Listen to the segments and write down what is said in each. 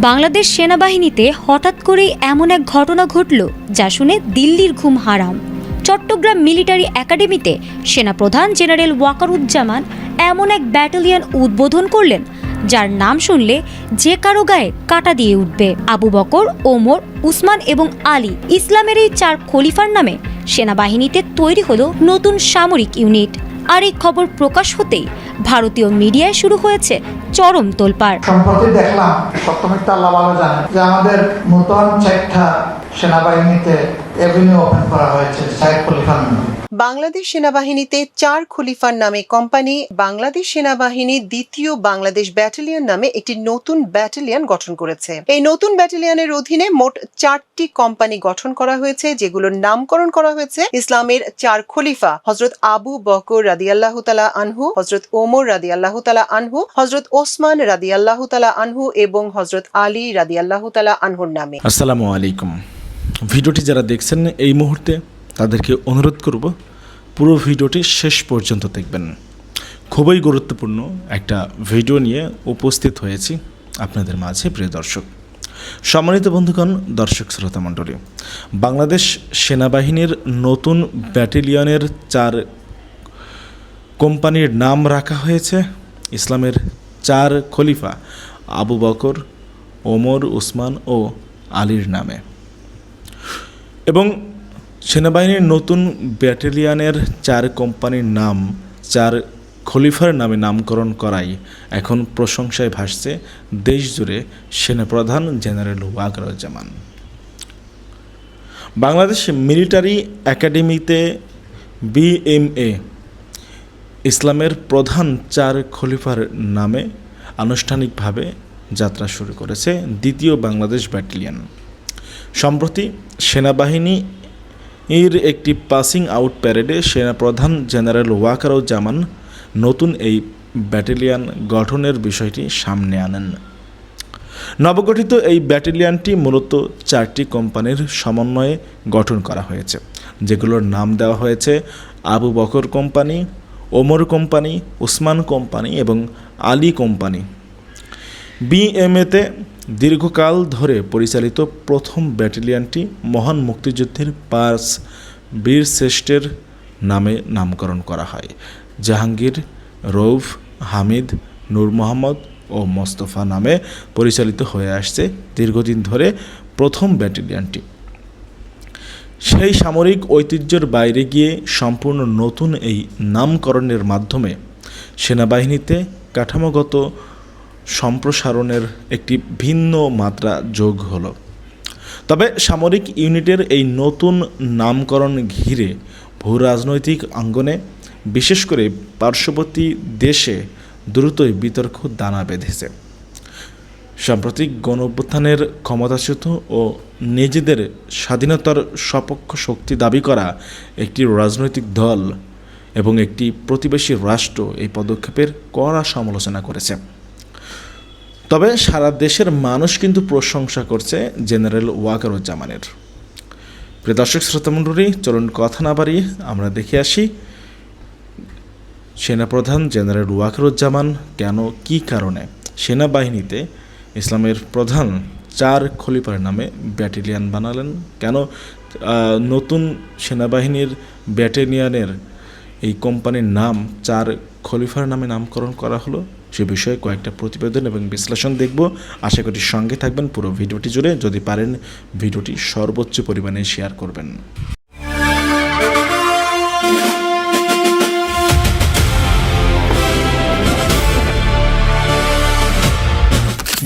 বাংলাদেশ সেনাবাহিনীতে হঠাৎ করেই এমন এক ঘটনা ঘটল যা শুনে দিল্লির ঘুম হারাম। চট্টগ্রাম মিলিটারি একাডেমিতে সেনাপ্রধান জেনারেল ওয়াকারুজ্জামান এমন এক ব্যাটালিয়ন উদ্বোধন করলেন যার নাম শুনলে যে কারো গায়ে কাঁটা দিয়ে উঠবে। আবু বকর, ওমর, উসমান এবং আলী ইসলামের এই 4 খলিফার নামে সেনাবাহিনীতে তৈরি হলো নতুন সামরিক ইউনিট। আর এই খবর প্রকাশ হতেই ভারতীয় মিডিয়ায় শুরু হয়েছে চরম তোলপাড়। সম্প্রতি দেখলাম, সপ্তমিকটা আল্লাহ ভালো জানে, যে আমাদের নতুন 4টা সেনাবাহিনীতে এভিনিউ ওপেন করা হয়েছে 4 খলিফার নামে। বাংলাদেশ সেনাবাহিনীতে 4 খলিফার নামে কোম্পানি বাংলাদেশ সেনাবাহিনী দ্বিতীয় বাংলাদেশ ব্যাটালিয়ন নামে একটি নতুন ব্যাটালিয়ন গঠন করেছে। এই নতুন ব্যাটালিয়নের অধীনে মোট 4টি কোম্পানি গঠন করা হয়েছে, যেগুলোর নামকরণ করা হয়েছে ইসলামের 4 খলিফা হযরত আবু বকর রাদিয়াল্লাহু তাআলা আনহু, হযরত ওমর রাদিয়াল্লাহু তাআলা আনহু, হযরত ওসমান রাদিয়াল্লাহু তাআলা আনহু এবং হযরত আলী রাদিয়াল্লাহু তাআলা আনহুর নামে। আসসালামু আলাইকুম। ভিডিওটি যারা দেখছেন এই মুহূর্তে তাদেরকে অনুরোধ করব পুরো ভিডিওটি শেষ পর্যন্ত দেখবেন। খুবই গুরুত্বপূর্ণ একটা ভিডিও নিয়ে উপস্থিত হয়েছি আপনাদের মাঝে। প্রিয় দর্শক, সম্মানিত বন্ধুগণ, দর্শক শ্রোতা মণ্ডলী, বাংলাদেশ সেনাবাহিনীর নতুন ব্যাটালিয়নের 4 কোম্পানির নাম রাখা হয়েছে ইসলামের 4 খলিফা আবু বকর, ওমর, উসমান ও আলীর নামে। এবং সেনাবাহিনীর নতুন ব্যাটালিয়নের 4 কোম্পানির নাম 4 খলিফার নামে নামকরণ করাই এখন প্রশংসায় ভাসছে দেশ জুড়ে সেনাপ্রধান জেনারেল ওয়াকারুজ্জামান। বাংলাদেশ মিলিটারি একাডেমিতে BMA ইসলামের প্রধান 4 খলিফার নামে আনুষ্ঠানিকভাবে যাত্রা শুরু করেছে দ্বিতীয় বাংলাদেশ ব্যাটালিয়ন। সম্প্রতি সেনাবাহিনী এর একটি পাসিং আউট প্যারেডে সেনাপ্রধান জেনারেল ওয়াকারুজ্জামান নতুন এই ব্যাটালিয়ন গঠনের বিষয়টি সামনে আনেন। নবগঠিত এই ব্যাটালিয়নটি মূলত 4টি কোম্পানির সমন্বয়ে গঠন করা হয়েছে, যেগুলোর নাম দেওয়া হয়েছে Abu Bakr company, Omar company, Usman company এবং আলী কোম্পানি। BMA-তে দীর্ঘকাল ধরে পরিচালিত প্রথম ব্যাটালিয়নটি মহান মুক্তিযুদ্ধের 5 বীরশ্রেষ্ঠের নামে নামকরণ করা হয়। জাহাঙ্গীর, রৌফ, হামিদ, নূর মোহাম্মদ ও মোস্তফা নামে পরিচালিত হয়ে আসছে দীর্ঘদিন ধরে প্রথম ব্যাটালিয়নটি। সেই সামরিক ঐতিহ্যের বাইরে গিয়ে সম্পূর্ণ নতুন এই নামকরণের মাধ্যমে সেনাবাহিনীতে কাঠামোগত সম্প্রসারণের একটি ভিন্ন মাত্রা যোগ হলো। তবে সামরিক ইউনিটের এই নতুন নামকরণ ঘিরে ভূরাজনৈতিক অঙ্গনে, বিশেষ করে পার্শ্ববর্তী দেশে দ্রুতই বিতর্ক দানা বেঁধেছে। সাম্প্রতিক গণঅভ্যুত্থানের ক্ষমতাচ্যুত ও নিজেদের স্বাধীনতার সপক্ষ শক্তি দাবি করা একটি রাজনৈতিক দল এবং একটি প্রতিবেশী রাষ্ট্র এই পদক্ষেপের কড়া সমালোচনা করেছে। তবে সারা দেশের মানুষ কিন্তু প্রশংসা করছে জেনারেল ওয়াকারুজ্জামানের। প্রিয় দর্শক শ্রোতামণ্ডলী, চলুন কথা না বাড়িয়ে আমরা দেখে আসি সেনাপ্রধান জেনারেল ওয়াকারুজ্জামান কেন, কী কারণে সেনাবাহিনীতে ইসলামের প্রধান 4 খলিফার নামে ব্যাটালিয়ন বানালেন, কেন নতুন সেনাবাহিনীর ব্যাটালিয়নের এই কোম্পানির নাম 4 খলিফার নামে নামকরণ করা হলো, সে বিষয়ে কয়েকটা প্রতিবেদন এবং বিশ্লেষণ দেখব। আশা করি সঙ্গে থাকবেন পুরো ভিডিওটি জুড়ে। যদি পারেন ভিডিওটি সর্বোচ্চ পরিমাণে শেয়ার করবেন।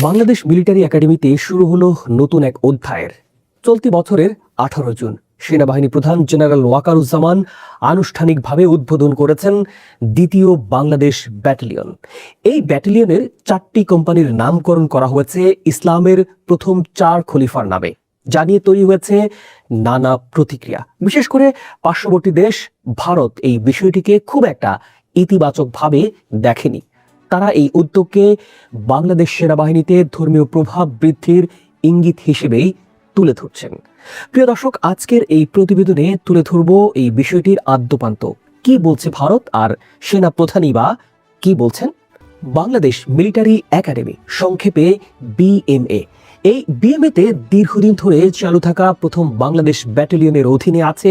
বাংলাদেশ মিলিটারি একাডেমিতে শুরু হলো নতুন এক অধ্যায়ের। চলতি বছরের 18 জুন সেনাবাহিনী প্রধান জেনারেল ওয়াকারুজ্জামান আনুষ্ঠানিকভাবে উদ্বোধন করেছেন দ্বিতীয় বাংলাদেশ ব্যাটালিয়ন। এই ব্যাটালিয়নের 4টি কোম্পানির নামকরণ করা হয়েছে ইসলামের প্রথম 4 খলিফার নামে, যা নিয়ে তৈরি হয়েছে নানা প্রতিক্রিয়া। বিশেষ করে পার্শ্ববর্তী দেশ ভারত এই বিষয়টিকে খুব একটা ইতিবাচকভাবে দেখেনি। তারা এই উদ্যোগকে বাংলাদেশ সেনাবাহিনীতে ধর্মীয় প্রভাব বৃদ্ধির ইঙ্গিত হিসেবেই তুলে ধরছেন। প্রিয় দর্শক, আজকের এই প্রতিবেদনে তুলে ধরব এই বিষয়টির আদ্যোপান্ত। কি বলছে ভারত আর সেনা প্রধানই বা কি বলছেন? বাংলাদেশ মিলিটারি একাডেমি, সংক্ষেপে BMA, এই বিএমএতে দীর্ঘদিন ধরে চালু থাকা প্রথম বাংলাদেশ ব্যাটালিয়নের অধীনে আছে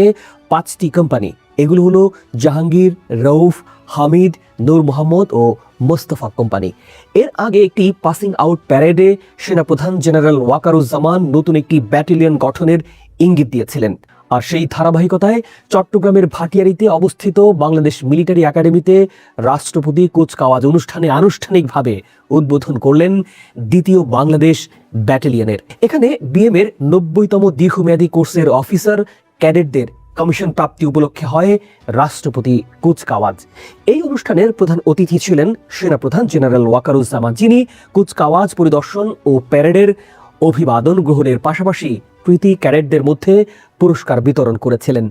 5টি কোম্পানি। এগুলো হলো জাহাঙ্গীর, রউফ, হামিদ, নূর মোহাম্মদ ও মোস্তফা কোম্পানি। এর আগে একটি পাসিং আউট প্যারেডে সেনাপ্রধান জেনারেল ওয়াকারুজ্জামান নতুন একটি ব্যাটালিয়ন গঠনের ইঙ্গিত দিয়েছিলেন। আর সেই ধারাবাহিকতায় চট্টগ্রামের ভাটিয়ারীতে অবস্থিত বাংলাদেশ মিলিটারি একাডেমিতে রাষ্ট্রপতি কুচকাওয়াজ অনুষ্ঠানে আনুষ্ঠানিকভাবে উদ্বোধন করলেন দ্বিতীয় বাংলাদেশ ব্যাটালিয়নের। এখানে বিএমএর 90তম দীর্ঘমেয়াদী কোর্সের অফিসার ক্যাডেটদের কমিশন প্রাপ্তি উপলক্ষে হয় রাষ্ট্রপতি কুচকাওয়াজ। এই অনুষ্ঠানের প্রধান অতিথি ছিলেন সেনাপ্রধান জেনারেল ওয়াকারুজ্জামান, যিনি কুচকাওয়াজ পরিদর্শন ও প্যারেডের অভিবাদন গ্রহণের পাশাপাশি প্রীতি ক্যাডেটদের মধ্যে পুরস্কার বিতরণ করেছিলেন।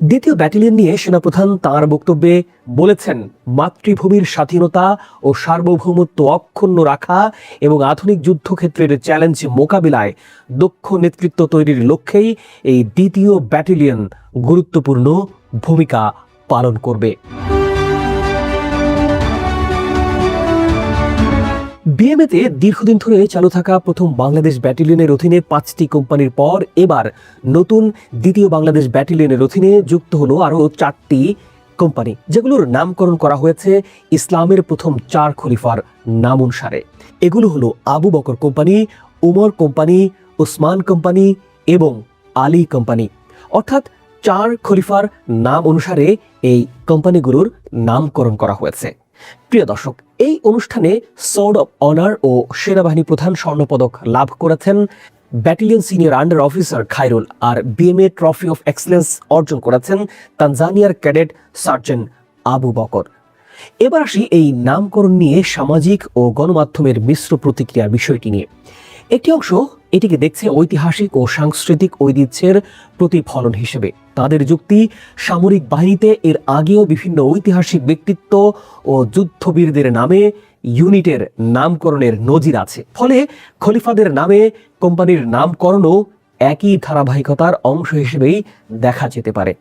দ্বিতীয় ব্যাটালিয়ন নিয়ে সেনাপ্রধান তাঁর বক্তব্যে বলেছেন, মাতৃভূমির স্বাধীনতা ও সার্বভৌমত্ব অক্ষুণ্ণ রাখা এবং আধুনিক যুদ্ধক্ষেত্রের চ্যালেঞ্জ মোকাবিলায় দক্ষ নেতৃত্ব তৈরির লক্ষ্যেই এই দ্বিতীয় ব্যাটালিয়ন গুরুত্বপূর্ণ ভূমিকা পালন করবে। বিএমএতে দীর্ঘদিন ধরে চালু থাকা প্রথম বাংলাদেশ ব্যাটালিয়নের অধীনে 5টি কোম্পানির পর এবার নতুন দ্বিতীয় বাংলাদেশ ব্যাটালিয়নের অধীনে যুক্ত হলো আরও 4টি কোম্পানি, যেগুলোর নামকরণ করা হয়েছে ইসলামের প্রথম 4 খলিফার নাম অনুসারে। এগুলো হলো Abu Bakr company, Umar company, Usman company এবং আলী কোম্পানি। অর্থাৎ 4 খলিফার নাম অনুসারে এই কোম্পানিগুলোর নামকরণ করা হয়েছে। প্রিয় দর্শক, এই অনুষ্ঠানে সোর্ড অফ অনার ও সেনাবাহিনী প্রধান স্বর্ণপদক লাভ করেছেন battalion senior under officer Khairul, আর বিএমএ ট্রফি অফ এক্সেলেন্স অর্জন করেছেন তানজানিয়ার ক্যাডেট সার্জেন্ট আবু বকর। এবার আসি এই নামকরণ নিয়ে সামাজিক ও গণমাধ্যমের মিশ্র প্রতিক্রিয়ার বিষয়টি নিয়ে। একটি অংশ এটিকে দেখছে ঐতিহাসিক ও সাংস্কৃতিক ঐতিহ্যের প্রতিফলন হিসেবে। তাদের যুক্তি, সামরিক বাহিনীতে এর আগেও বিভিন্ন ঐতিহাসিক ব্যক্তিত্ব ও যুদ্ধবীরদের নামে ইউনিটের নামকরণের নজির আছে, ফলে খলিফাদের নামে কোম্পানির নামকরণও একই ধারাবাহিকতার অংশ হিসেবেই দেখা যেতে পারে।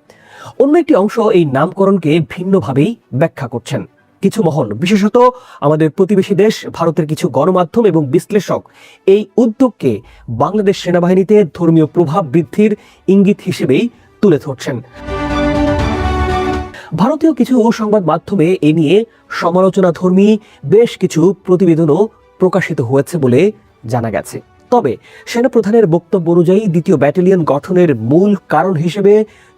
অন্য একটি অংশ এই নামকরণকে ভিন্নভাবেই ব্যাখ্যা করছেন। কিছু মহল, বিশেষত আমাদের প্রতিবেশী দেশ ভারতের কিছু গণমাধ্যম এবং বিশ্লেষক এই উদ্যোগকে বাংলাদেশ সেনাবাহিনীতে ধর্মীয় প্রভাব বৃদ্ধির ইঙ্গিত হিসেবেই তুলে ধরছেন। ভারতীয় কিছু সংবাদ মাধ্যমে এ নিয়ে সমালোচনাধর্মী বেশ কিছু প্রতিবেদনও প্রকাশিত হয়েছে বলে জানা গেছে। তবে সেনাপ্রধানের বক্তব্য অনুযায়ী দ্বিতীয় ব্যাটালিয়ন গঠনের মূল কারণ হিসেবে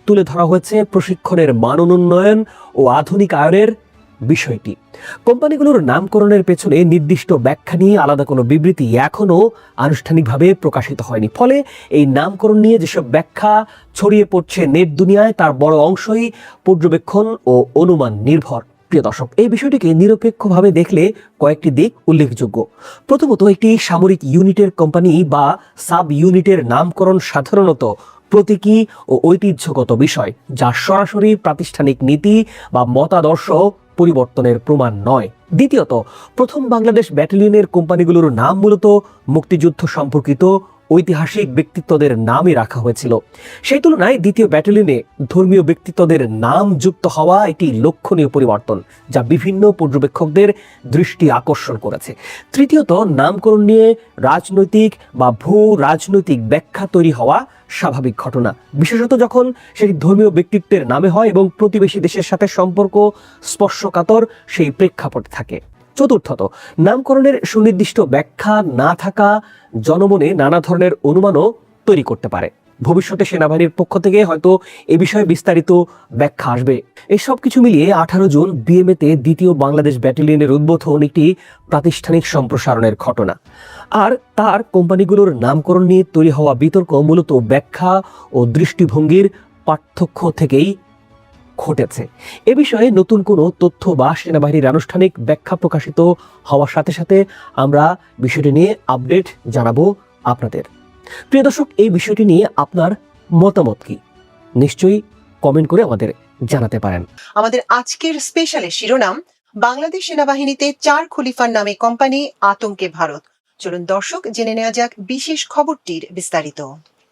তুলে ধরা হয়েছে প্রশিক্ষণের মান উন্নয়ন ও আধুনিকায়নের বিষয়টি। কোম্পানিগুলোর নামকরণের পেছনে নির্দিষ্ট ব্যাখ্যা নিয়ে আলাদা কোনো বিবৃতি এখনও আনুষ্ঠানিকভাবে প্রকাশিত হয়নি, ফলে এই নামকরণ নিয়ে যেসব ব্যাখ্যা ছড়িয়ে পড়ছে নেট দুনিয়ায় তার বড় অংশই পর্যবেক্ষণ ও অনুমান নির্ভর। প্রিয় দর্শক, এই বিষয়টিকে নিরপেক্ষভাবে দেখলে কয়েকটি দিক উল্লেখযোগ্য। প্রথমত, একটি সামরিক ইউনিটের কোম্পানি বা সাব ইউনিটের নামকরণ সাধারণত প্রতীকী ও ঐতিহ্যগত বিষয়, যা সরাসরি প্রাতিষ্ঠানিক নীতি বা মতাদর্শ পরিবর্তনের প্রমাণ নয়। দ্বিতীয়ত, প্রথম বাংলাদেশ ব্যাটালিয়নের কোম্পানিগুলোর নাম মূলত মুক্তিযুদ্ধ সম্পর্কিত ঐতিহাসিক ব্যক্তিত্বদের নামই রাখা হয়েছিল। সেই তুলনায় দ্বিতীয় ব্যাটালিয়নে ধর্মীয় ব্যক্তিত্বদের নাম যুক্ত হওয়া একটি লক্ষণীয় পরিবর্তন, যা বিভিন্ন পর্যবেক্ষকদের দৃষ্টি আকর্ষণ করেছে। তৃতীয়ত, নামকরণ নিয়ে রাজনৈতিক বা ভূ রাজনৈতিক ব্যাখ্যা তৈরি হওয়া স্বাভাবিক ঘটনা, বিশেষত যখন সেটি ধর্মীয় ব্যক্তিত্বের নামে হয় এবং প্রতিবেশী দেশের সাথে সম্পর্ক স্পর্শকাতর সেই প্রেক্ষাপটে থাকে। চতুর্থত, নামকরণের সুনির্দিষ্ট ব্যাখ্যা না থাকা জনমনে নানা ধরনের অনুমানও তৈরি করতে পারে। ভবিষ্যতে সেনাবাহিনীর পক্ষ থেকে হয়তো এ বিষয়ে বিস্তারিত ব্যাখ্যা আসবে। এই সব কিছু মিলিয়ে 18 জুন বিএমএতে দ্বিতীয় বাংলাদেশ ব্যাটালিয়নের উদ্বোধন একটি প্রাতিষ্ঠানিক সম্প্রসারণের ঘটনা, আর তার কোম্পানিগুলোর নামকরণ নিয়ে তৈরি হওয়া বিতর্ক মূলত ব্যাখ্যা ও দৃষ্টিভঙ্গির পার্থক্য থেকেই ঘটেছে। এ বিষয়ে নতুন কোনো তথ্য বা সেনাবাহিনীর আনুষ্ঠানিক ব্যাখ্যা প্রকাশিত হওয়ার সাথে সাথে আমরা বিষয়টি নিয়ে আপডেট জানাবো আপনাদের। প্রিয় দর্শক, এই বিষয়টি নিয়ে আপনার মতামত কি? নিশ্চয়ই কমেন্ট করে আমাদের জানাতে পারেন। আমাদের আজকের স্পেশালের শিরোনাম, বাংলাদেশ সেনাবাহিনীতে 4 খলিফার নামে কোম্পানি, আতঙ্কে ভারত। চলুন দর্শক, জেনে নেওয়া যাক বিশেষ খবরটির বিস্তারিত।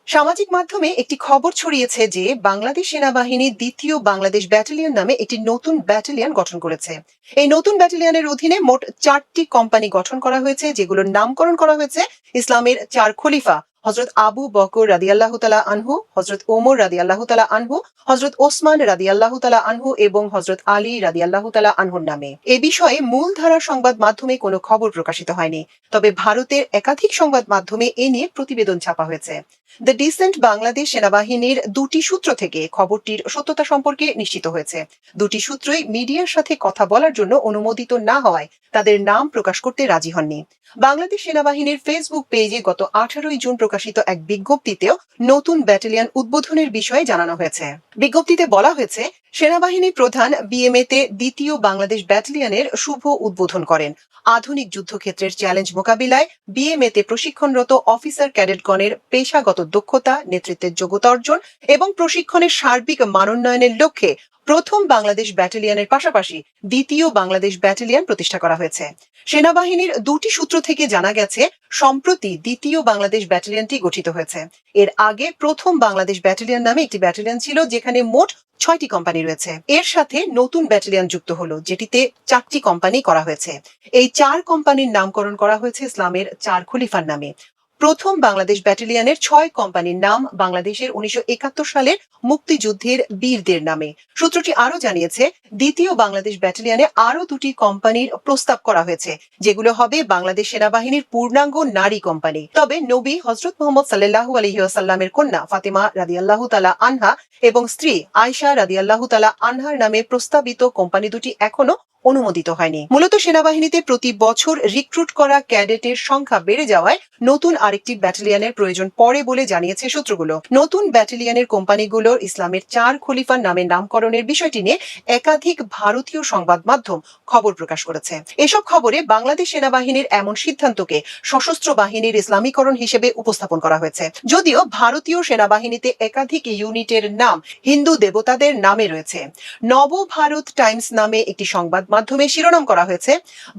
সামাজিক মাধ্যমে একটি খবর ছড়িয়েছে যে বাংলাদেশ সেনাবাহিনী দ্বিতীয় বাংলাদেশ ব্যাটালিয়ন নামে একটি নতুন ব্যাটালিয়ন গঠন করেছে। এই নতুন ব্যাটালিয়নের অধীনে মোট 4টি কোম্পানি গঠন করা হয়েছে, যেগুলোর নামকরণ করা হয়েছে ইসলামের 4 খলিফা হযরত আবু বকর রাদিয়াল্লাহু তাআলা আনহু, হযরত ওমর রাদিয়াল্লাহু তাআলা আনহু, হযরত ওসমান রাদিয়াল্লাহু তাআলা আনহু এবং হযরত আলী রাদিয়াল্লাহু তাআলা আনহুর নামে। এ বিষয়ে মূলধারা সংবাদ মাধ্যমে কোনো খবর প্রকাশিত হয়নি, তবে ভারতের একাধিক সংবাদ মাধ্যমে এ নিয়ে প্রতিবেদন ছাপা হয়েছে। দ্য ডিসেন্ট বাংলাদেশ সেনাবাহিনীর 2টি সূত্র থেকে খবরটির সত্যতা সম্পর্কে নিশ্চিত হয়েছে। 2টি সূত্রই মিডিয়ার সাথে কথা বলার জন্য অনুমোদিত না হওয়ায় তাদের নাম প্রকাশ করতে রাজি হননি। বাংলাদেশ সেনাবাহিনীর ফেসবুক পেজে গত 18 জুন প্রকাশিত এক বিজ্ঞপ্তিতেও নতুন ব্যাটালিয়ন উদ্বোধনের বিষয়ে জানানো হয়েছে। বিজ্ঞপ্তিতে বলা হয়েছে, সেনাবাহিনী প্রধান বিএমএতে দ্বিতীয় বাংলাদেশ ব্যাটালিয়নের শুভ উদ্বোধন করেন। আধুনিক যুদ্ধক্ষেত্রের চ্যালেঞ্জ মোকাবিলায় বিএমএতে প্রশিক্ষণরত অফিসার ক্যাডেটগণের পেশাগত দক্ষতা, নেতৃত্বের যোগ্যতা অর্জন এবং প্রশিক্ষণের সার্বিক মানোন্নয়নের লক্ষ্যে প্রথম বাংলাদেশ ব্যাটালিয়নের পাশাপাশি দ্বিতীয় বাংলাদেশ ব্যাটালিয়ন প্রতিষ্ঠা করা হয়েছে। সেনাবাহিনীর 2টি সূত্র থেকে জানা গেছে, সম্প্রতি দ্বিতীয় বাংলাদেশ ব্যাটালিয়নটি গঠিত হয়েছে। এর আগে প্রথম বাংলাদেশ ব্যাটালিয়ন নামে একটি ব্যাটালিয়ন ছিল, যেখানে মোট 6টি কোম্পানি রয়েছে। এর সাথে নতুন ব্যাটালিয়ন যুক্ত হলো, যেটিতে 4টি কোম্পানি করা হয়েছে। এই 4 কোম্পানির নামকরণ করা হয়েছে ইসলামের 4 খলিফার নামে। প্রথম বাংলাদেশ ব্যাটালিয়নের 6 কোম্পানির নাম বাংলাদেশের 1971 সালের মুক্তিযুদ্ধের বীরদের নামে। সূত্রটি আরো জানিয়েছে, দ্বিতীয় বাংলাদেশ ব্যাটালিয়নে আরো 2টি কোম্পানির প্রস্তাব করা হয়েছে, যেগুলো হবে বাংলাদেশ সেনাবাহিনীর পূর্ণাঙ্গ নারী কোম্পানি। তবে নবী হযরত মুহাম্মদ সাল্লাল্লাহু আলাইহি ওয়াসাল্লামের কন্যা ফাতেমা রাদিয়াল্লাহু তাআলা আনহা এবং স্ত্রী আয়েশা রাদিয়াল্লাহু তাআলা আনহার নামে প্রস্তাবিত কোম্পানি দুটি এখনো অনুমোদিত হয়নি। মূলত সেনাবাহিনীতে প্রতি বছর রিক্রুট করা ক্যাডেটের সংখ্যা বেড়ে যাওয়ায় নতুন আরেকটি ব্যাটালিয়নের প্রয়োজন পড়ে বলে জানিয়েছে সূত্রগুলো। নতুন ব্যাটালিয়নের কোম্পানিগুলোর ইসলামের 4 খলিফার নামে নামকরণের বিষয়টি নিয়ে একাধিক ভারতীয় সংবাদ মাধ্যম খবর প্রকাশ করেছে। এসব খবরে বাংলাদেশ সেনাবাহিনীর এমন সিদ্ধান্তকে সশস্ত্র বাহিনীর ইসলামীকরণ হিসেবে উপস্থাপন করা হয়েছে। যদিও ভারতীয় সেনাবাহিনীতে একাধিক ইউনিটের নাম হিন্দু দেবতাদের নামে রয়েছে। নবভারত টাইমস নামে একটি সংবাদ মাধ্যমে শিরোনাম করা হয়েছে,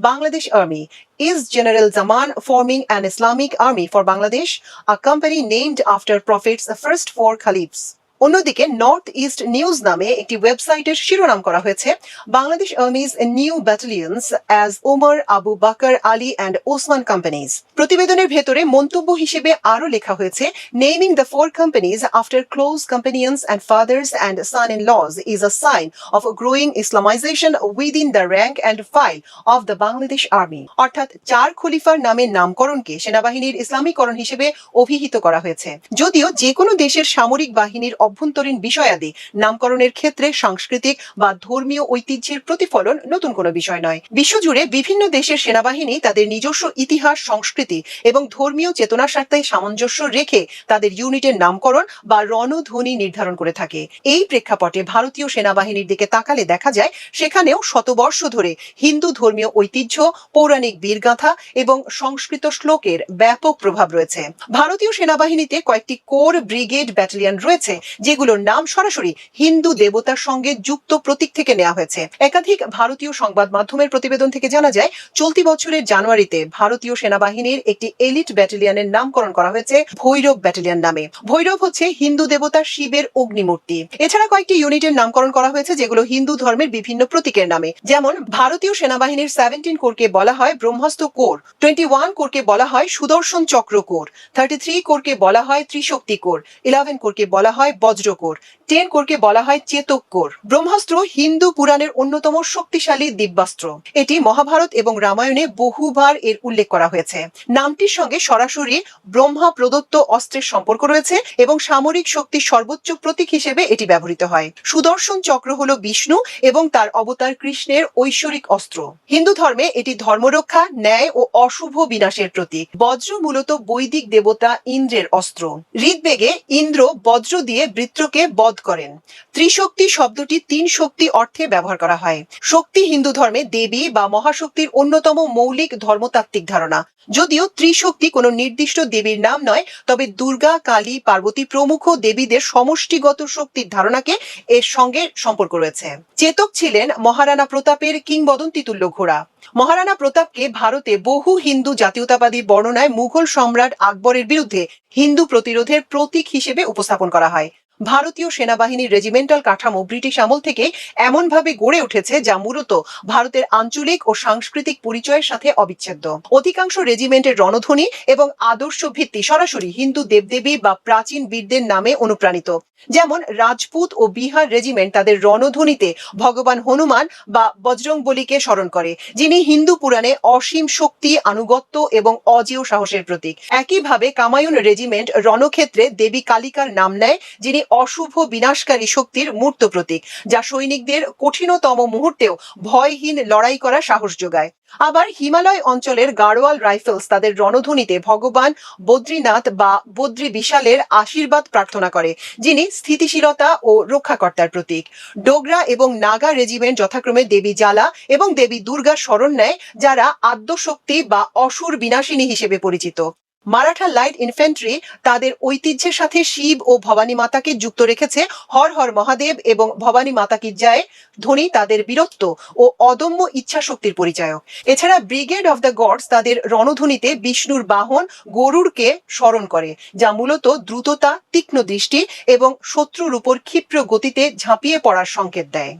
Bangladesh army is General Zaman forming an Islamic army for Bangladesh, a company named after Prophet's first 4 caliphs. অন্যদিকে নর্থ ইস্ট নিউজ নামে একটি ওয়েবসাইটের শিরোনাম করা হয়েছে, Bangladesh army's new battalions as Omar, Abu Bakr, Ali and Osman companies. প্রতিবেদনের ভেতরে মন্তব্য হিসেবে আরো লেখা হয়েছে, naming the 4 companies after close companions and fathers and son-in-laws is a sign of growing Islamization within the rank and file of the Bangladesh Army. অর্থাৎ 4 খলিফার নামে নামকরণকে সেনাবাহিনীর ইসলামীকরণ হিসেবে অভিহিত করা হয়েছে। যদিও যে কোনো দেশের সামরিক বাহিনীর অভ্যন্তরীণ বিষয়াদি নামকরণের ক্ষেত্রে সাংস্কৃতিক বা ধর্মীয় ঐতিহ্যের প্রতিফলন নতুন কোনো বিষয় নয়। বিশ্বজুড়ে বিভিন্ন দেশের সেনাবাহিনী তাদের নিজস্ব ইতিহাস, সংস্কৃতি এবং ধর্মীয় চেতনার সাথে সামঞ্জস্য রেখে তাদের ইউনিটের নামকরণ বা রণধ্বনি নির্ধারণ করে থাকে। এই প্রেক্ষাপটে ভারতীয় সেনাবাহিনীর দিকে তাকালে দেখা যায়, সেখানেও শতবর্ষ ধরে হিন্দু ধর্মীয় ঐতিহ্য, পৌরাণিক বীরগাথা এবং সংস্কৃত শ্লোকের ব্যাপক প্রভাব রয়েছে। ভারতীয় সেনাবাহিনীতে কয়েকটি কোর, ব্রিগেড, ব্যাটালিয়ন রয়েছে, যেগুলোর নাম সরাসরি হিন্দু দেবতার সঙ্গে যুক্ত প্রতীক থেকে নেওয়া হয়েছে। একাধিক ভারতীয় সংবাদ মাধ্যমের প্রতিবেদন থেকে জানা যায়, চলতি বছরের জানুয়ারিতে ভারতীয় সেনাবাহিনীর একটি এলিট ব্যাটালিয়নের নামকরণ করা হয়েছে ভৈরব ব্যাটালিয়ন নামে। ভৈরব হচ্ছে হিন্দু দেবতা শিবের অগ্নিমূর্তি। এছাড়া কয়েকটি ইউনিটের নামকরণ করা হয়েছে, যেগুলো হিন্দু ধর্মের বিভিন্ন প্রতীকের নামে। যেমন ভারতীয় সেনাবাহিনীর 17 কোরকে বলা হয় ব্রহ্মাস্ত্র কোর, 21 কোরকে বলা হয় সুদর্শন চক্র কোর, 33 কোরকে বলা হয় ত্রিশক্তি কোর, 11 কোরকে বলা হয় বজ্রকোর, 10 কোরকে বলা হয় চেতক কোর। ব্রহ্মাস্ত্র হিন্দু পুরাণের অন্যতম শক্তিশালী দিব্যাস্ত্র। এটি মহাভারত এবং রামায়ণে বহুবার এর উল্লেখ করা হয়েছে। নামটির সঙ্গে সরাসরি ব্রহ্মা প্রদত্ত অস্ত্রের সম্পর্ক রয়েছে এবং সামরিক শক্তির সর্বোচ্চ প্রতীক হিসেবে এটি ব্যবহৃত হয়। সুদর্শন চক্র হলো বিষ্ণু এবং তার অবতার কৃষ্ণের ঐশ্বরিক অস্ত্র। হিন্দু ধর্মে এটি ধর্মরক্ষা, ন্যায় ও অশুভ বিনাশের প্রতীক। বজ্র মূলত বৈদিক দেবতা ইন্দ্রের অস্ত্র। ঋগ্বেদে ইন্দ্র বজ্র দিয়ে বৃত্রকে বধ করেন। ত্রিশক্তি শব্দটি 3 শক্তি অর্থে ব্যবহার করা হয়। শক্তি হিন্দু ধর্মে দেবী বা মহাশক্তির অন্যতম মৌলিক ধর্মতাত্ত্বিক ধারণা। যদিও ত্রিশক্তি কোনো নির্দিষ্ট দেবীর নাম নয়, তবে দুর্গা, কালী, পার্বতী প্রমুখ দেবীদের সমষ্টিগত শক্তির ধারণাকে এর সঙ্গে সম্পর্ক রয়েছে। চেতক ছিলেন মহারানা প্রতাপের কিংবদন্তি তুল্য ঘোড়া। মহারানা প্রতাপকে ভারতে বহু হিন্দু জাতীয়তাবাদী বর্ণনায় মুঘল সম্রাট আকবরের বিরুদ্ধে হিন্দু প্রতিরোধের প্রতীক হিসেবে উপস্থাপন করা হয়। ভারতীয় সেনাবাহিনীর রেজিমেন্টাল কাঠামো ব্রিটিশ আমল থেকে এমনভাবে গড়ে উঠেছে যা মূলত ভারতের আঞ্চলিক ও সাংস্কৃতিক পরিচয়ের সাথে অবিচ্ছেদ্য। অধিকাংশ রেজিমেন্টের রণধ্বনি এবং আদর্শ ভিত্তি সরাসরি হিন্দু দেবদেবী বা প্রাচীন বীরদের নামে অনুপ্রাণিত। যেমন রাজপুত ও বিহার রেজিমেন্ট তাদের রণধ্বনিতে ভগবান হনুমান বা বজরংবলীকে স্মরণ করে, যিনি হিন্দু পুরাণে অসীম শক্তি, আনুগত্য এবং অজেয় সাহসের প্রতীক। একইভাবে কামায়ুন রেজিমেন্ট রণক্ষেত্রে দেবী কালিকার নাম নেয়, যিনি অশুভ বিনাশকারী শক্তির মূর্ত প্রতীক, যা সৈনিকদের কঠিনতম মুহূর্তেও ভয়হীন লড়াই করার সাহস যোগায়। আবার হিমালয় অঞ্চলের গাড়োয়াল রাইফেলস তাদের রণধ্বনিতে ভগবান বদ্রীনাথ বা বদ্রী বিশালের আশীর্বাদ প্রার্থনা করে, যিনি স্থিতিশীলতা ও রক্ষাকর্তার প্রতীক। ডোগরা এবং নাগা রেজিমেন্ট যথাক্রমে দেবী জ্বালা এবং দেবী দুর্গার শরণ নেয়, যারা আদ্যশক্তি বা অসুর বিনাশিনী হিসেবে পরিচিত। মারাঠা লাইট ইনফ্যান্ট্রি তাদের ঐতিহ্যের সাথে শিব ও ভবানী মাতাকে যুক্ত রেখেছে। হর হর মহাদেব এবং ভবানী মাতা কি জয় ধ্বনি তাদের বীরত্ব ও অদম্য ইচ্ছা শক্তির পরিচায়ক। এছাড়া ব্রিগেড অফ দ্য গডস তাদের রণধ্বনিতে বিষ্ণুর বাহন গরুড়কে স্মরণ করে, যা মূলত দ্রুততা, তীক্ষ্ণ দৃষ্টি এবং শত্রুর উপর ক্ষিপ্র গতিতে ঝাঁপিয়ে পড়ার সংকেত দেয়।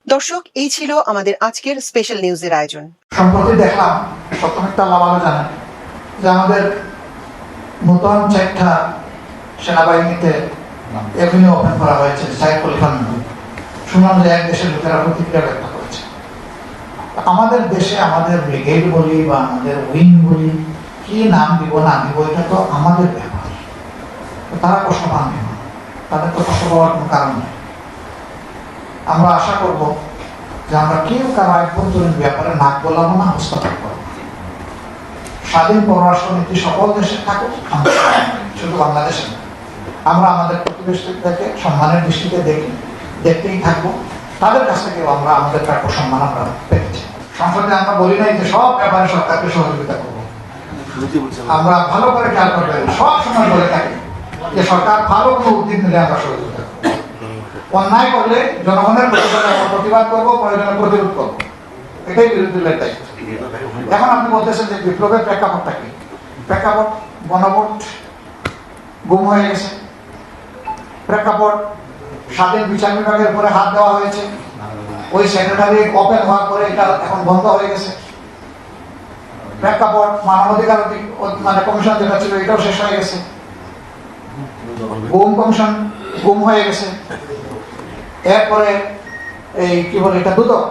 দর্শক, এই ছিল আমাদের আজকের স্পেশাল নিউজের আয়োজন। সম্প্রতি দেখলাম, সত্যমিকটা আল্লাহ ভালো জানেন, যে আমাদের নতুন 4টা সেনাবাহিনীতে এভিনিউ ওপেন করা হয়েছে সাইদ খলিফার নামে। শুনলাম যে এক দেশের লোকেরা প্রতিক্রিয়া ব্যক্ত করেছে। আমাদের দেশে আমাদের ব্রিগেড বলি বা আমাদের উইং বলি, কি নাম দিব না দিব এটা তো আমাদের ব্যাপার। তারা কষ্ট পাবে না, তাদের তো কষ্ট পাওয়ার কোনো কারণ নেই। আমরা আশা করব যে আমরা কেউ কারো আভ্যন্তরীণ ব্যাপারে নাক গলাবো না, হস্তক্ষেপ করবো। স্বাধীন পররাষ্ট্র নীতি সকল দেশে থাকুক, শুধু বাংলাদেশে। আমরা আমাদের প্রতিবেশীদেরকে সম্মানের দৃষ্টিতে দেখতেই থাকবো। তাদের কাছ থেকেও আমরা আমাদের প্রাপ্য সম্মান আমরা পেয়েছি। সংসদে আমরা বলি নাই যে সব ব্যাপারে সরকারকে সহযোগিতা করবো। আমরা ভালো করে খেয়াল করবেন, সব সময় বলে থাকি যে সরকার ভালো কোনো উদ্যোগ নিলে আমরা সহযোগিতা করবো। অন্যায় করলে জনগণের প্রতিবাদ করবো, প্রয়োজনে প্রতিরোধ করবো। এটাই বিরোধী দলের দায়িত্ব। এখন আপনি বলতেছেন যে বিপ্লবের প্রেক্ষাপটটা কি? প্রেক্ষাপট গণভোট গুম হয়ে গেছে। প্রেক্ষাপট স্বাধীন বিচার বিভাগের উপরে হাত দেওয়া হয়েছে। ওই সেক্রেটারি ওপেন হওয়ার পরে এটা এখন বন্ধ হয়ে গেছে। প্রেক্ষাপট মানবাধিকার কমিশন যেটা ছিল এটাও শেষ হয়ে গেছে। গুম কমিশন গুম হয়ে গেছে। এরপরে এই কি বলে এটা দুদক,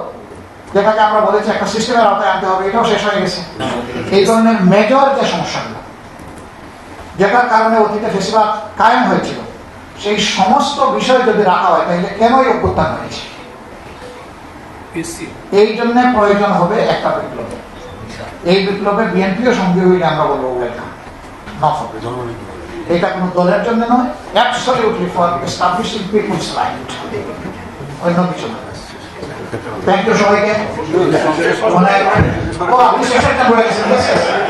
যেটাকে আমরা বলেছি একটা সিস্টেমের আওতায় আনতে হবে, এটাও শেষ হয়ে গেছে। এই ধরনের মেজর যে সমস্যাগুলো, যেটার কারণে অতীতে ফেসিবাদ কায়েম হয়েছিল, সেই সমস্ত বিষয় যদি রাখা হয় তাহলে কেনই অভ্যুত্থান হয়েছে? এই জন্য প্রয়োজন হবে একটা বিপ্লবে। এই বিপ্লবে বিএনপিও সঙ্গে হইলে আমরা বলবো ওয়েলকাম। এটা কোনো দলের জন্য নয়, absolutely for establishing people's right, অন্য কিছু না। থ্যাংক ইউ সবাইকে। আপনি শেষেরটা বলে গেছেন,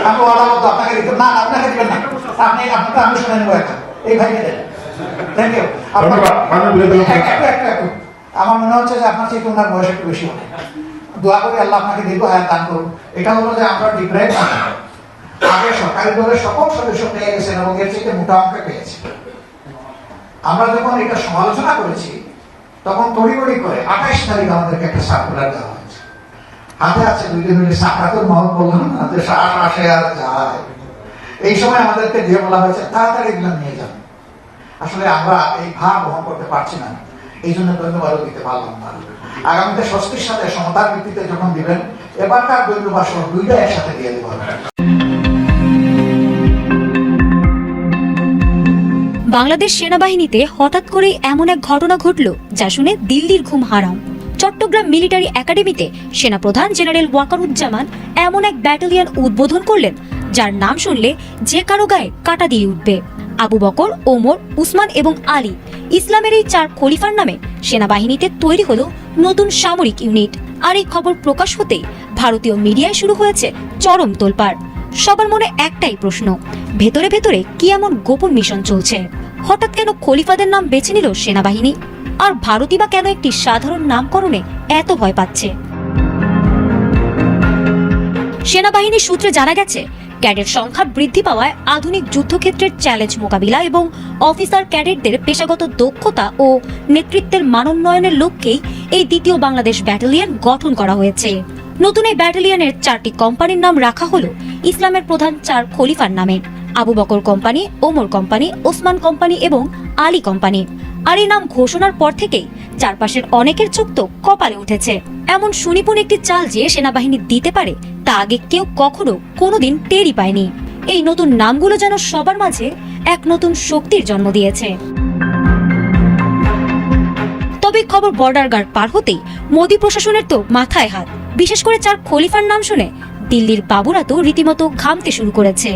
আমি আদালত আপনাকে দিতে না, আপনাকে দিবেন না, আপনি আপনাকে আমি শুনে নেবো একটা, এই ভাইকে দেন। Thank you. আমার মনে হচ্ছে যে আপনার থেকে ওনার বয়স একটু বেশি হবে। দোয়া করি আল্লাহ আপনাকে দীর্ঘ হায়াত দান করুন। এটা হলো যে আমরা ডিপ্রাইভ আগে সরকারি দলের সকল সদস্য পেয়ে গেছেন এবং এর থেকে মোটা অঙ্কে পেয়েছে। আমরা যখন এটা সমালোচনা করেছি তখন তড়িঘড়ি করে 28 তারিখ আমাদেরকে একটা সার্কুলার দেওয়া হয়েছে। হাতে আছে 2 দিন হলে সাকাতুল মহৎ বললাম না, যে শ্বাস আসে আর যায়। এই সময় আমাদেরকে দিয়ে বলা হয়েছে তাড়াতাড়ি এগুলো নিয়ে যান। আসলে আমরা এই ভার বহন করতে পারছি না, এই জন্য ধন্যবাদও দিতে পারলাম না। আগামীতে স্বস্তির সাথে সমতার ভিত্তিতে যখন দিবেন, এবারকার ধন্যবাদ সহ 2টা একসাথে দিয়ে দেবো। বাংলাদেশ সেনাবাহিনীতে হঠাৎ করেই এমন এক ঘটনা ঘটল যা শুনে দিল্লির ঘুম হারাম। চট্টগ্রাম মিলিটারি একাডেমিতে সেনাপ্রধান জেনারেল ওয়াকারুজ্জামান এমন এক ব্যাটালিয়ন উদ্বোধন করলেন যার নাম শুনলে যে কারো গায়ে কাঁটা দিয়ে উঠবে। আবু বকর, ওমর, উসমান এবং আলী ইসলামের এই 4 খলিফার নামে সেনাবাহিনীতে তৈরি হলো নতুন সামরিক ইউনিট। আর এই খবর প্রকাশ হতেই ভারতীয় মিডিয়ায় শুরু হয়েছে চরম তোলপাড়। সবার মনে একটাই প্রশ্ন, ভেতরে ভেতরে কি এমন গোপন মিশন চলছে? হঠাৎ কেন খলিফাদের নাম বেছে নিল সেনাবাহিনী? আর ভারতই বা কেন একটি সাধারণ নামকরণে এত ভয় পাচ্ছে? সেনাবাহিনী সূত্রে জানা গেছে, ক্যাডেট সংখ্যা বৃদ্ধি পাওয়ায় আধুনিক যুদ্ধক্ষেত্রের চ্যালেঞ্জ মোকাবিলা এবং অফিসার ক্যাডেটদের পেশাগত দক্ষতা ও নেতৃত্বের মানোন্নয়নের লক্ষ্যেই এই দ্বিতীয় বাংলাদেশ ব্যাটালিয়ন গঠন করা হয়েছে। নতুন এই ব্যাটালিয়নের 4টি কোম্পানির নাম রাখা হলো ইসলামের প্রধান 4 খলিফার নামে: Abu Bakr company, Omar company, Osman company এবং আলী কোম্পানি। আর এই নাম ঘোষণার পর থেকেই চারপাশের অনেকের চোখ তো কপালে উঠেছে। এমন সুনিপুণ একটি চাল যে সেনাবাহিনী দিতে পারে তা আগে কেউ কখনো কোনোদিন টেরই পায়নি। এই নতুন নামগুলো যেন সবার মাঝে এক নতুন শক্তির জন্ম দিয়েছে। তবে খবর বর্ডার গার্ড পার হতেই মোদী প্রশাসনের তো মাথায় হাত। বিশেষ করে 4 খলিফার নাম শুনে দিল্লির বাবুরা তো রীতিমতো ঘামতে শুরু করেছে।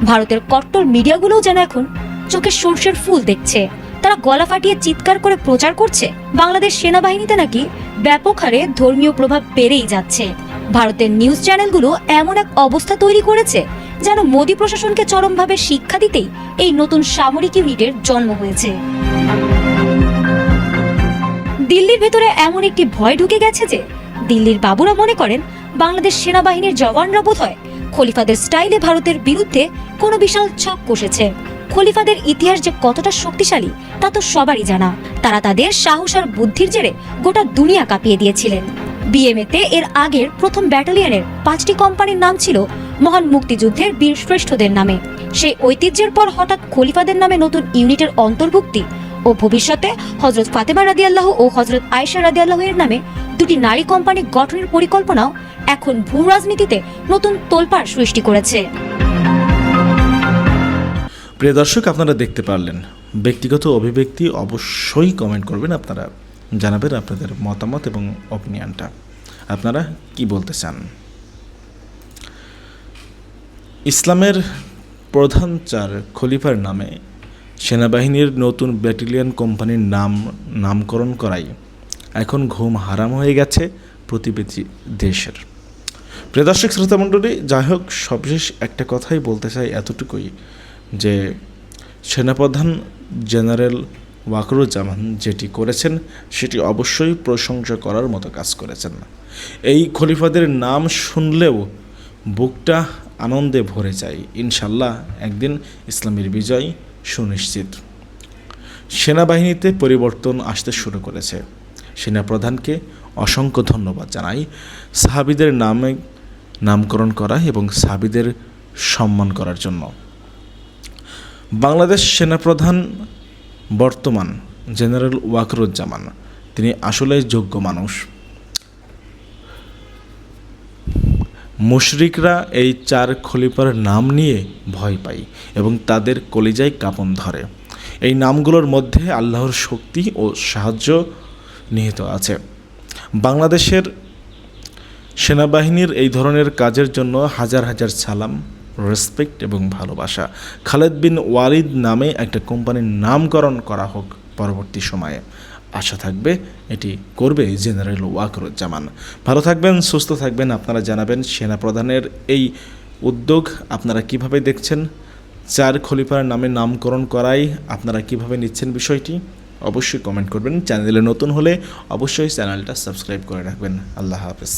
ভারতের কট্টর মিডিয়াগুলোও যেন এখন চোখে সর্ষের ফুল দেখছে। তারা গলা ফাটিয়ে চিৎকার করে প্রচার করছে বাংলাদেশ সেনাবাহিনীতে নাকি ব্যাপক হারে ধর্মীয় প্রভাব বেড়েই যাচ্ছে। ভারতের নিউজ চ্যানেলগুলো এমন এক অবস্থা তৈরি করেছে যেন মোদী প্রশাসনকে চরমভাবে শিক্ষা দিতেই এই নতুন সামরিক ইউনিটের জন্ম হয়েছে। দিল্লির ভেতরে এমন একটি ভয় ঢুকে গেছে যে দিল্লির বাবুরা মনে করেন বাংলাদেশ সেনাবাহিনীর জওয়ানরা বোধহয় খলিফাদের স্টাইলে ভারতের বিরুদ্ধে কোনো বিশাল ছক কষেছে। খলিফাদের ইতিহাস যে কতটা শক্তিশালী তা তো সবারই জানা। তারা তাদের সাহস আর বুদ্ধির জেরে গোটা দুনিয়া কাঁপিয়ে দিয়েছিলেন। বিএমএতে এর আগের প্রথম ব্যাটালিয়নের 5টি কোম্পানির নাম ছিল মহান মুক্তিযুদ্ধের বীর শ্রেষ্ঠদের নামে। সেই ঐতিহ্যের পর হঠাৎ খলিফাদের নামে নতুন ইউনিটের অন্তর্ভুক্তি ও ভবিষ্যতে হযরত ফাতেমা রাদিয়াল্লাহু ও হযরত আয়েশা রাদিয়াল্লাহু এর নামে 2টি নারী কোম্পানি গঠনের পরিকল্পনাও এখন ভূ রাজনীতিতে নতুন তোলপাড় সৃষ্টি করেছে। প্রিয় দর্শক, আপনারা দেখতে পারলেন। ব্যক্তিগত অভিব্যক্তি অবশ্যই কমেন্ট করবেন, আপনারা জানাবেন আপনাদের মতামত এবং অপিনিয়নটা, আপনারা কি বলতে চান। ইসলামের প্রধান 4 খলিফার নামে সেনাবাহিনীর নতুন ব্যাটালিয়ন কোম্পানির নামকরণ করাই এখন ঘুম হারাম হয়ে গেছে প্রতিবেশী দেশের। প্রিয় দর্শক শ্রোতা মণ্ডলী, যাই হোক, সবশেষ একটা কথাই বলতে চাই, এতটুকুই যে সেনাপ্রধান জেনারেল ওয়াকারুজ্জামান যেটি করেছেন সেটি অবশ্যই প্রশংসা করার মতো কাজ করেছেন। এই খলিফাদের নাম শুনলেও বুকটা আনন্দে ভরে যায়। ইনশাল্লাহ একদিন ইসলামের বিজয় সুনিশ্চিত। সেনাবাহিনীতে পরিবর্তন আসতে শুরু করেছে। সেনাপ্রধানকে অসংখ্য ধন্যবাদ জানাই সাহাবীদের নামে নামকরণ করা এবং সাহাবীদের সম্মান করার জন্য। বাংলাদেশ সেনাপ্রধান বর্তমান জেনারেল ওয়াকারুজ্জামান, তিনি আসলেই যোগ্য মানুষ। মুশরিকরা এই 4 খলিফার নাম নিয়ে ভয় পায় এবং তাদের কলিজায় কাঁপন ধরে। এই নামগুলোর মধ্যে আল্লাহর শক্তি ও সাহায্য নিহিত আছে। বাংলাদেশের সেনাবাহিনীর এই ধরনের কাজের জন্য হাজার হাজার সালাম, রেসপেক্ট এবং ভালোবাসা। খালেদ বিন ওয়ালিদ নামে একটা কোম্পানির নামকরণ করা হোক পরবর্তী সময়ে। আশা থাকবে এটি করবে জেনারেল ওয়াকারুজ্জামান। ভালো থাকবেন, সুস্থ থাকবেন। আপনারা জানাবেন সেনাপ্রধানের এই উদ্যোগ আপনারা কিভাবে দেখছেন। 4 খলিফার নামে নামকরণ করাই আপনারা কিভাবে নিচ্ছেন বিষয়টি অবশ্যই কমেন্ট করবেন। চ্যানেলে নতুন হলে অবশ্যই চ্যানেলটা সাবস্ক্রাইব করে রাখবেন। আল্লাহ হাফেজ।